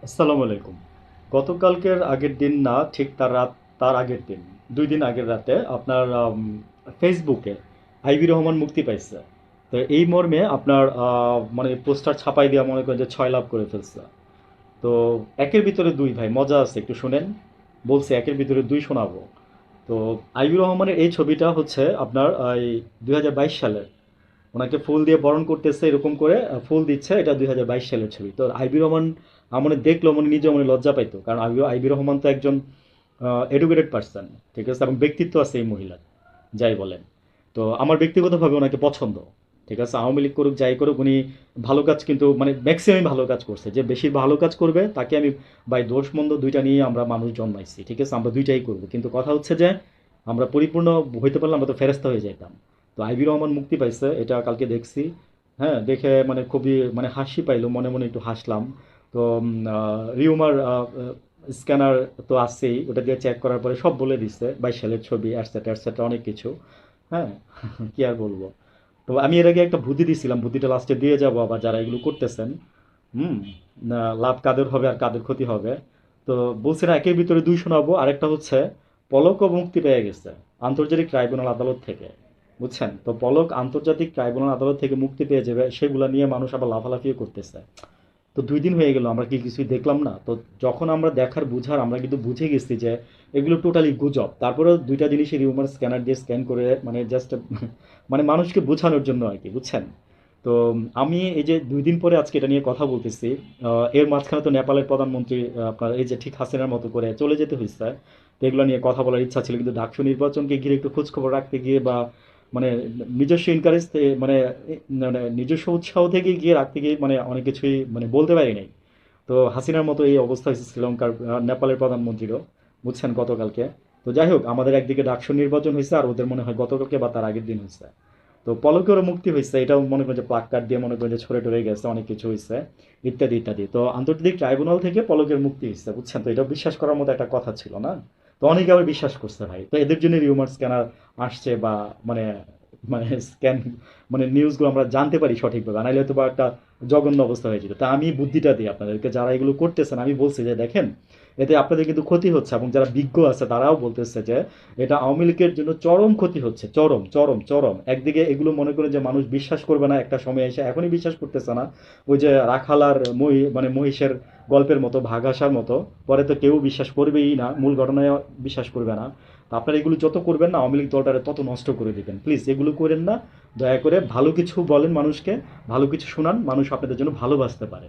আসসালামু আলাইকুম। গতকালকের আগের দিন না, ঠিক তার আগের দিন, 2 দিন আগের রাতে আপনার ফেসবুকে আইবি রহমান মুক্তি পাইছে। তো এই মর্মে আপনার মানে পোস্টার ছাপাই দেওয়া মনে করেন যে 6 লাভ করে ফেলছে। তো একের ভিতরে দুই ভাই, মজা আছে, একটু শুনেন। বলছে একের ভিতরে দুই শোনাবো। তো আইবি রহমানের এই ছবিটা হচ্ছে আপনার এই 2022 সালের। ওনাকে ফুল দিয়ে বরণ করতেছে এরকম করে, ফুল দিচ্ছে, এটা 2022 সালের ছবি। তো আইবি রহমান আমার দেখলো মনে নিজে মনে লজ্জা পাইতো, কারণ আইবি রহমান তো একজন এডুকেটেড পার্সন, ঠিক আছে, এবং ব্যক্তিত্ব আছে এই মহিলার, যাই বলেন। তো আমার ব্যক্তিগতভাবে ওনাকে পছন্দ, ঠিক আছে, আওয়ামী লীগ করুক যাই করুক, উনি ভালো কাজ কিন্তু মানে ম্যাক্সিমাম ভালো কাজ করছে। যে বেশি ভালো কাজ করবে তাকে আমি, ভাই দোষ মন্দ দুইটা নিয়ে আমরা মানুষ জন্মাইছি, ঠিক আছে, আমরা দুইটাই করবো, কিন্তু কথা হচ্ছে যে আমরা পরিপূর্ণ হইতে পারলে আমরা তো ফেরেস্তা হয়ে যেতাম। তো আইবি রহমান মুক্তি পাইছে, এটা কালকে দেখছি। হ্যাঁ, দেখে মানে খুবই মানে হাসি পাইলো, মনে মনে একটু হাসলাম। তো রিউমার স্ক্যানার তো আছেই, ওটা দিয়ে চেক করার পরে সব বলে দিচ্ছে 22 সালের ছবি, অ্যাটসেট্রা অ্যাটসেট্রা অনেক কিছু। হ্যাঁ, কি আর বলবো। তো আমি এর আগে একটা বুদ্ধি দিছিলাম, বুদ্ধিটা লাস্টে দিয়ে যাবো আবার যারা এগুলো করতেছেন। হুম। না, লাভ কাদের হবে আর কাদের ক্ষতি হবে। তো বলছি না, একের ভিতরে দুই শোনাবো। আরেকটা হচ্ছে পলকও মুক্তি পেয়ে গেছে আন্তর্জাতিক ট্রাইব্যুনাল আদালত থেকে। বুঝছেন তো, পলক আন্তর্জাতিক ট্রাইব্যুনাল আদালত থেকে মুক্তি পেয়ে যাবে, সেগুলো নিয়ে মানুষ আবার লাফালাফিও করতেছে। তো 2 দিন হয়ে গেল, আমরা কি কিছুই দেখলাম না? তো যখন আমরা দেখার বুঝার, আমরা কিন্তু বুঝে গেছি যে এগুলো টোটালি গুজব। তারপরেও দুইটা জিনিসই রিউমার স্ক্যানার দিয়ে স্ক্যান করে মানে জাস্ট মানে মানুষকে বোঝানোর জন্য আর কি, বুঝছেন। তো আমি এই যে 2 দিন পরে আজকে এটা নিয়ে কথা বলতেছি। এর মাঝখানে তো নেপালের প্রধানমন্ত্রী আপনার এই যে ঠিক হাসিনার মতো করে চলে যেতে হয়েছে। তো এগুলো নিয়ে কথা বলার ইচ্ছা ছিল, কিন্তু ডাকসু নির্বাচনকে ঘিরে একটু খোঁজ খবর রাখতে গিয়ে বা মানে নিজস্ব ইনকারেজ, মানে মানে নিজস্ব উৎসাহ থেকে গিয়ে রাখতে গিয়ে মানে অনেক কিছুই মানে বলতে পারি নাই। তো হাসিনার মতো এই অবস্থা হয়েছে শ্রীলঙ্কার নেপালের প্রধানমন্ত্রীরও, বুঝছেন, গতকালকে। তো যাই হোক, আমাদের একদিকে ডাকসু নির্বাচন হয়েছে, আর ওদের মনে হয় গতকালকে বা তার আগের দিন হয়েছে। তো পলকেরও মুক্তি হয়েছে, এটাও মনে করেন যে প্লাগ কার্ড দিয়ে মনে করেন যে ছড়ে টরে গেছে, অনেক কিছু হয়েছে, ইত্যাদি ইত্যাদি। তো আন্তর্জাতিক ট্রাইব্যুনাল থেকে পলকের মুক্তি হয়েছে, বুঝছেন। তো এটা বিশ্বাস করার মতো একটা কথা ছিল না। তো অনেকে আবার বিশ্বাস করছে ভাই, তো এদের জন্য রিউমার স্ক্যানার আসছে বা মানে মানে স্ক্যান মানে নিউজগুলো আমরা জানতে পারি সঠিকভাবে, নাহলে হয়তো বা একটা জঘন্য অবস্থা হয়ে যেত। তা আমি বুদ্ধিটা দিই আপনাদেরকে, যারা এগুলো করতেছেন আমি বলছি যে দেখেন, এতে আপনাদের কিন্তু ক্ষতি হচ্ছে, এবং যারা বিজ্ঞ আছে তারাও বলতেছে যে এটা আওয়ামী লীগের জন্য চরম ক্ষতি হচ্ছে, চরম চরম চরম। একদিকে এগুলো মনে করে যে মানুষ বিশ্বাস করবে না, একটা সময় এসে এখনই বিশ্বাস করতেছে না। ওই যে রাখাল আর মানে মহিষের গল্পের মতো, ভাগ আসার মতো, পরে তো কেউ বিশ্বাস করবেই না, মূল ঘটনায় বিশ্বাস করবে না। তো আপনারা এগুলো যত করবেন না, আওয়ামী লীগ দলটারে তত নষ্ট করে দিবেন। প্লিজ এগুলো করেন না, দয়া করে ভালো কিছু বলেন মানুষকে, ভালো কিছু শোনান, মানুষ আপনাদের জন্য ভালোবাসতে পারে।